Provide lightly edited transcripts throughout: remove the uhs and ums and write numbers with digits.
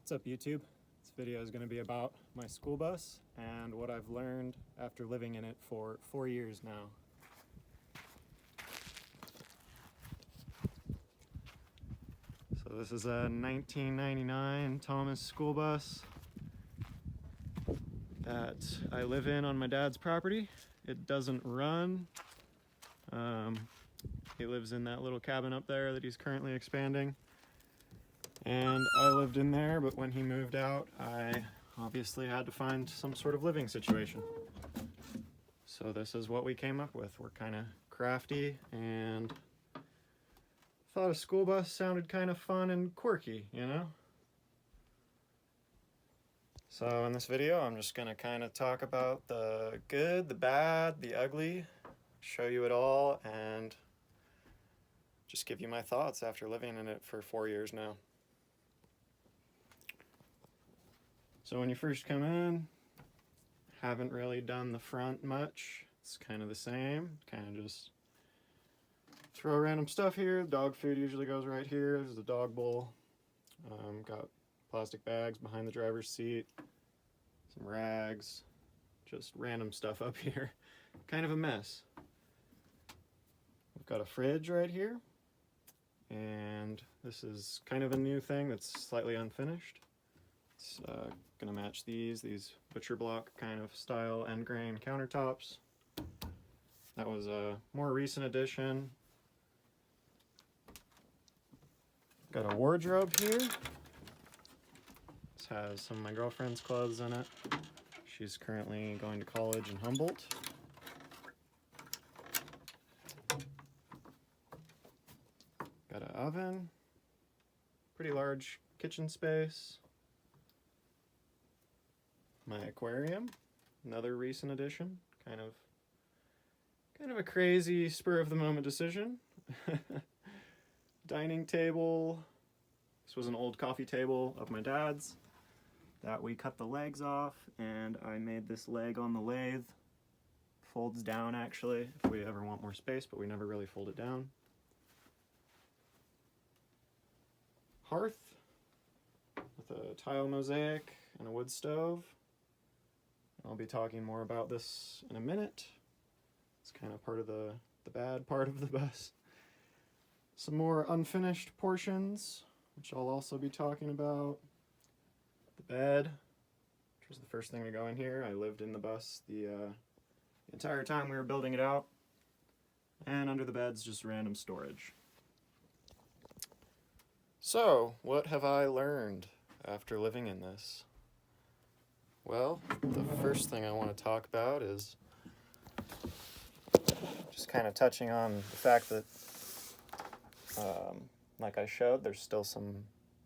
What's up, YouTube? This video is going to be about my school bus and what I've learned after living in it for 4 years now. So this is a 1999 Thomas school bus that I live in on my dad's property. It doesn't run. He lives in that little cabin up there that he's currently expanding. And I lived in there, but when he moved out, I obviously had to find some sort of living situation. So this is what we came up with. We're kind of crafty and thought a school bus sounded kind of fun and quirky, you know? So in this video, I'm just gonna kind of talk about the good, the bad, the ugly, show you it all, and just give you my thoughts after living in it for 4 years now. So when you first come in, haven't really done the front much. It's kind of the same, kind of just throw random stuff here. Dog food usually goes right here. There's the dog bowl. Got plastic bags behind the driver's seat, some rags, just random stuff up here. Kind of a mess. We've got a fridge right here, and this is kind of a new thing that's slightly unfinished. It's gonna match these butcher block kind of style end grain countertops. That was a more recent addition. Got a wardrobe here. This has some of my girlfriend's clothes in it. She's currently going to college in Humboldt. Got an oven, pretty large kitchen space. My aquarium, another recent addition, kind of a crazy spur of the moment decision. Dining table. This was an old coffee table of my dad's that we cut the legs off, and I made this leg on the lathe. Folds down actually if we ever want more space, but we never really fold it down. Hearth with a tile mosaic and a wood stove. I'll be talking more about this in a minute. It's kind of part of the bad part of the bus. Some more unfinished portions, which I'll also be talking about. The bed, which was the first thing to go in here. I lived in the bus the entire time we were building it out. And under the bed's just random storage. So, what have I learned after living in this? Well, the first thing I want to talk about is just kind of touching on the fact that, like I showed, there's still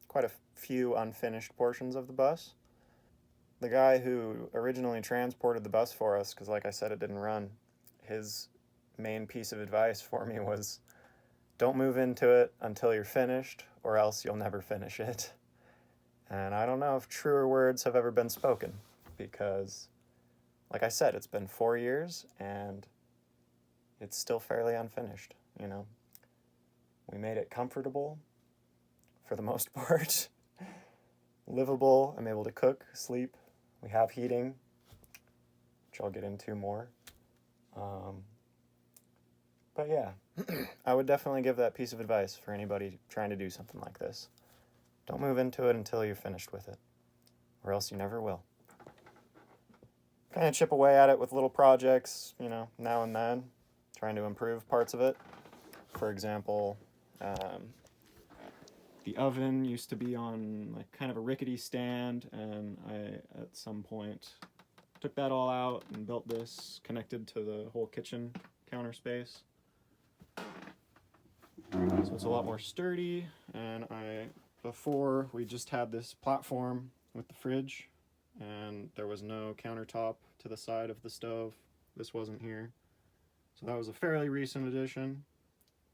quite a few unfinished portions of the bus. The guy who originally transported the bus for us, because like I said, it didn't run, his main piece of advice for me was, don't move into it until you're finished, or else you'll never finish it. And I don't know if truer words have ever been spoken. Because, like I said, it's been 4 years and it's still fairly unfinished, you know. We made it comfortable for the most part. Livable. I'm able to cook, sleep. We have heating, which I'll get into more. But yeah, I would definitely give that piece of advice for anybody trying to do something like this. Don't move into it until you're finished with it, or else you never will. Kind of chip away at it with little projects, you know, now and then, trying to improve parts of it. For example, the oven used to be on like kind of a rickety stand, and I at some point took that all out and built this connected to the whole kitchen counter space. So it's a lot more sturdy, and before we just had this platform with the fridge, and there was no countertop to the side of the stove. This wasn't here. So that was a fairly recent addition,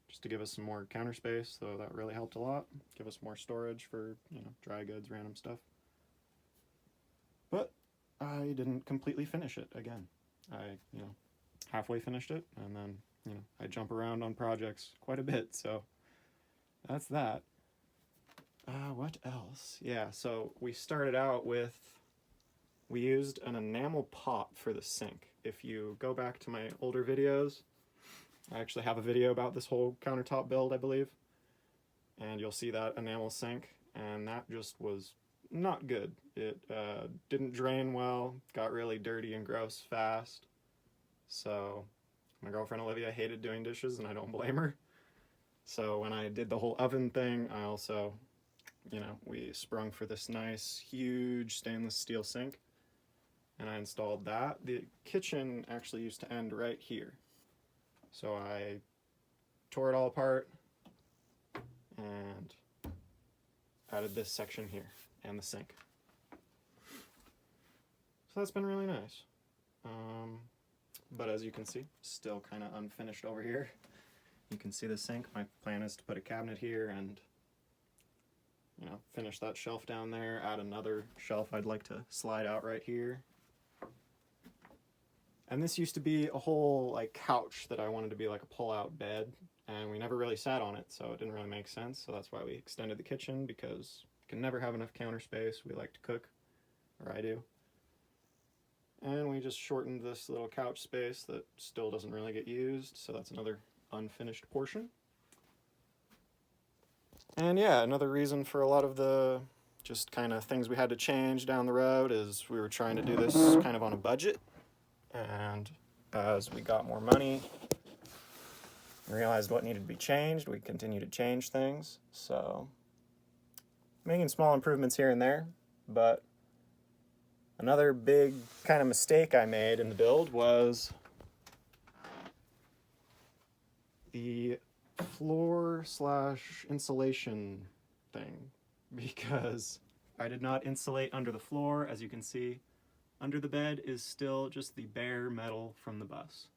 just to give us some more counter space, so that really helped a lot. Give us more storage for, you know, dry goods, random stuff. But I didn't completely finish it again. I, you know, halfway finished it, and then, you know, I jump around on projects quite a bit, so that's that. What else? Yeah, so we started out with, we used an enamel pot for the sink. If you go back to my older videos, I actually have a video about this whole countertop build, I believe. And you'll see that enamel sink, and that just was not good. It didn't drain well, got really dirty and gross fast. So my girlfriend Olivia hated doing dishes, and I don't blame her. So when I did the whole oven thing, I also, we sprung for this nice, huge stainless steel sink, and I installed that. The kitchen actually used to end right here. So I tore it all apart and added this section here and the sink. So that's been really nice. But as you can see, still kind of unfinished over here. You can see the sink. My plan is to put a cabinet here and, finish that shelf down there, add another shelf I'd like to slide out right here. And this used to be a whole couch that I wanted to be like a pull-out bed, and we never really sat on it, so it didn't really make sense. So that's why we extended the kitchen, because you can never have enough counter space. We like to cook, or I do. And we just shortened this little couch space that still doesn't really get used, so that's another unfinished portion. And yeah, another reason for a lot of the just kind of things we had to change down the road is we were trying to do this kind of on a budget. And as we got more money and realized what needed to be changed, we continued to change things. So making small improvements here and there, but another big kind of mistake I made in the build was the floor/insulation thing, because I did not insulate under the floor. As you can see, under the bed is still just the bare metal from the bus.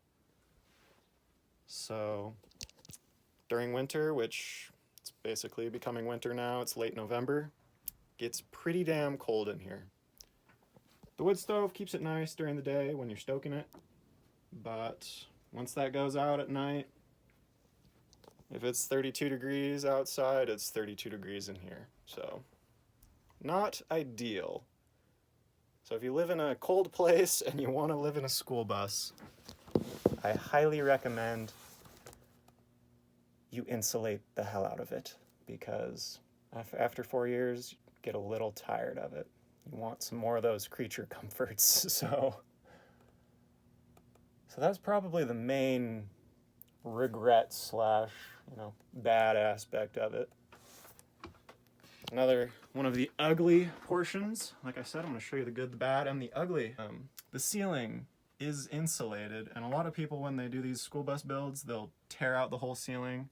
So during winter, which it's basically becoming winter now, it's late November, gets pretty damn cold in here. The wood stove keeps it nice during the day when you're stoking it, but once that goes out at night, if it's 32 degrees outside, it's 32 degrees in here. So not ideal. So if you live in a cold place and you want to live in a school bus, I highly recommend you insulate the hell out of it, because after 4 years, you get a little tired of it. You want some more of those creature comforts. So that's probably the main regret / bad aspect of it. Another one of the ugly portions, like I said, I'm going to show you the good, the bad, and the ugly. The ceiling is insulated, and a lot of people, when they do these school bus builds, they'll tear out the whole ceiling,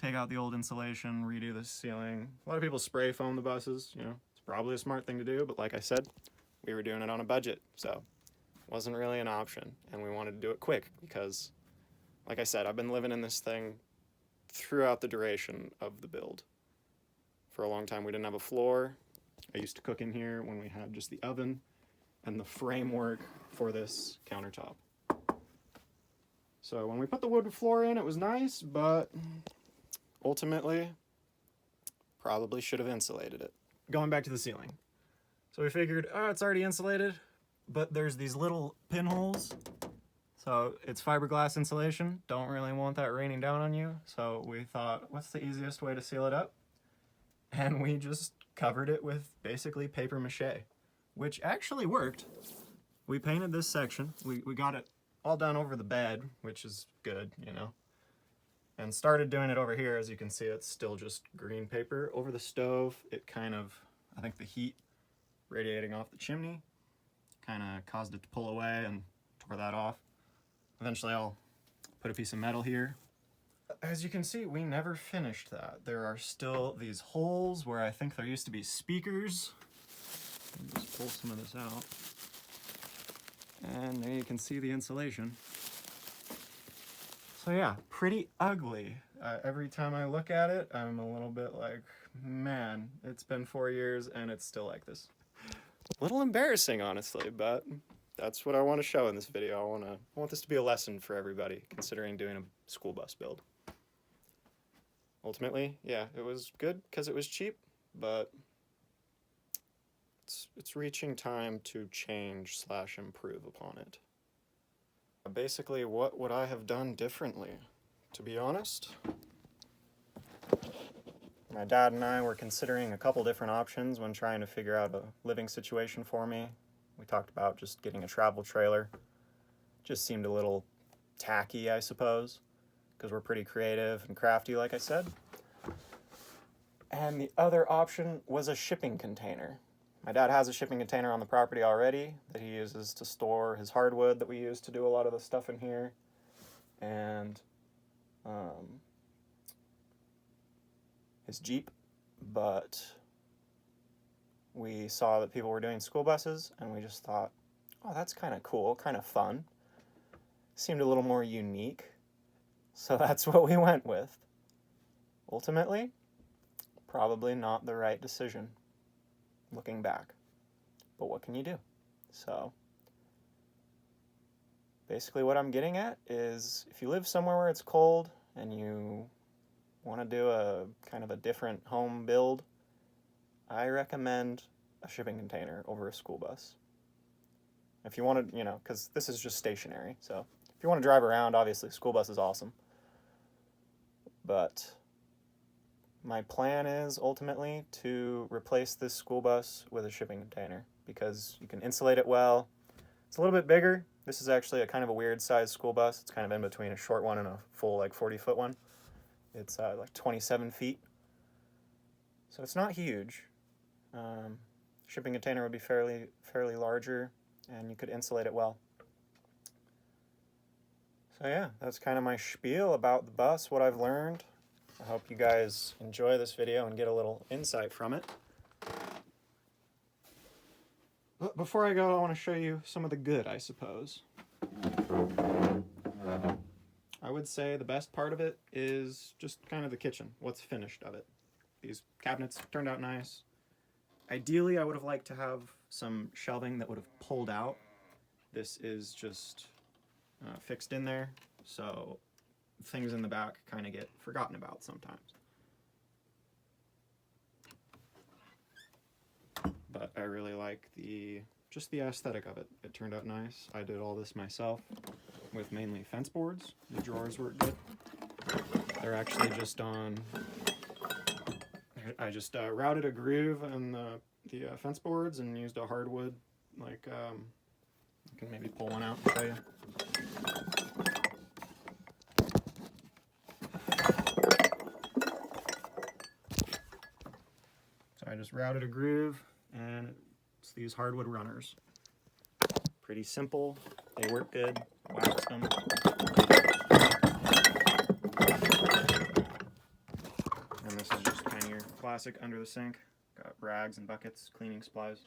take out the old insulation, redo the ceiling. A lot of people spray foam the buses, it's probably a smart thing to do, but like I said, we were doing it on a budget, so it wasn't really an option, and we wanted to do it quick because, like I said, I've been living in this thing throughout the duration of the build. For a long time, we didn't have a floor. I used to cook in here when we had just the oven and the framework for this countertop. So when we put the wood floor in, it was nice, but ultimately, probably should have insulated it. Going back to the ceiling. So we figured, it's already insulated, but there's these little pinholes. So it's fiberglass insulation. Don't really want that raining down on you. So we thought, what's the easiest way to seal it up? And we just covered it with basically paper mache, which actually worked. We painted this section. We got it all done over the bed, which is good, and started doing it over here. As you can see, it's still just green paper. Over the stove, it I think the heat radiating off the chimney kind of caused it to pull away and tore that off. Eventually I'll put a piece of metal here. As you can see, we never finished that. There are still these holes where I think there used to be speakers. Let me just pull some of this out. And there you can see the insulation. So yeah, pretty ugly. Every time I look at it, I'm a little bit like, man, it's been 4 years and it's still like this. A little embarrassing, honestly, but that's what I want to show in this video. I want this to be a lesson for everybody considering doing a school bus build. Ultimately, yeah, it was good because it was cheap, but it's reaching time to change / improve upon it. Basically, what would I have done differently? To be honest, my dad and I were considering a couple different options when trying to figure out a living situation for me. We talked about just getting a travel trailer. Just seemed a little tacky, I suppose, because we're pretty creative and crafty, like I said. And the other option was a shipping container. My dad has a shipping container on the property already that he uses to store his hardwood that we use to do a lot of the stuff in here. And his Jeep, but we saw that people were doing school buses, and we just thought, oh, that's kind of cool, kind of fun. Seemed a little more unique, so that's what we went with. Ultimately, probably not the right decision, looking back. But what can you do? So, basically what I'm getting at is, if you live somewhere where it's cold, and you want to do a kind of a different home build, I recommend a shipping container over a school bus. If you want to, because this is just stationary, so if you want to drive around, obviously school bus is awesome. But my plan is ultimately to replace this school bus with a shipping container because you can insulate it well. It's a little bit bigger. This is actually a kind of a weird sized school bus. It's kind of in between a short one and a full 40-foot one. It's 27 feet. So it's not huge. Shipping container would be fairly larger, and you could insulate it well. So yeah, that's kind of my spiel about the bus, what I've learned. I hope you guys enjoy this video and get a little insight from it. But before I go, I want to show you some of the good, I suppose. I would say the best part of it is just kind of the kitchen, what's finished of it. These cabinets turned out nice. Ideally, I would have liked to have some shelving that would have pulled out. This is just fixed in there, so things in the back kind of get forgotten about sometimes. But I really like just the aesthetic of it. It turned out nice. I did all this myself with mainly fence boards. The drawers work good. They're actually just on... I just routed a groove on the fence boards and used a hardwood, I can maybe pull one out and show you. So I just routed a groove, and it's these hardwood runners. Pretty simple, they work good, waxed them. And this is just kind of your classic under the sink. Got rags and buckets, cleaning supplies.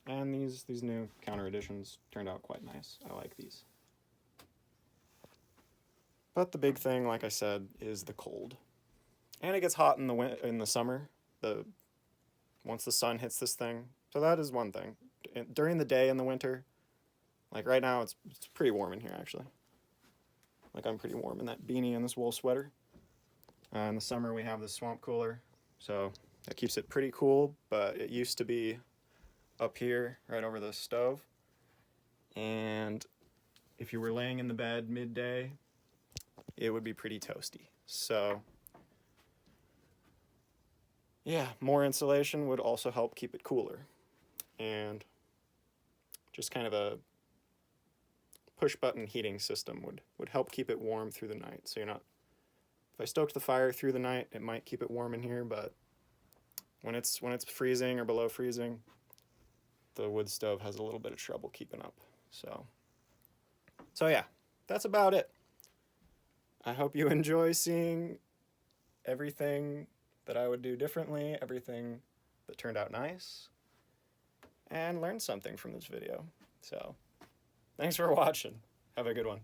And these new counter additions turned out quite nice. I like these. But the big thing, like I said, is the cold. And it gets hot in the summer. Once the sun hits this thing. So that is one thing. During the day in the winter, like right now, it's pretty warm in here actually. I'm pretty warm in that beanie and this wool sweater. In the summer we have this swamp cooler, so that keeps it pretty cool, but it used to be up here right over the stove. And if you were laying in the bed midday, it would be pretty toasty. So yeah, more insulation would also help keep it cooler. And just kind of a push-button heating system would help keep it warm through the night. So if I stoked the fire through the night, it might keep it warm in here, but when it's freezing or below freezing, the wood stove has a little bit of trouble keeping up. So yeah, that's about it. I hope you enjoy seeing everything that I would do differently, everything that turned out nice, and learn something from this video. So thanks for watching. Have a good one.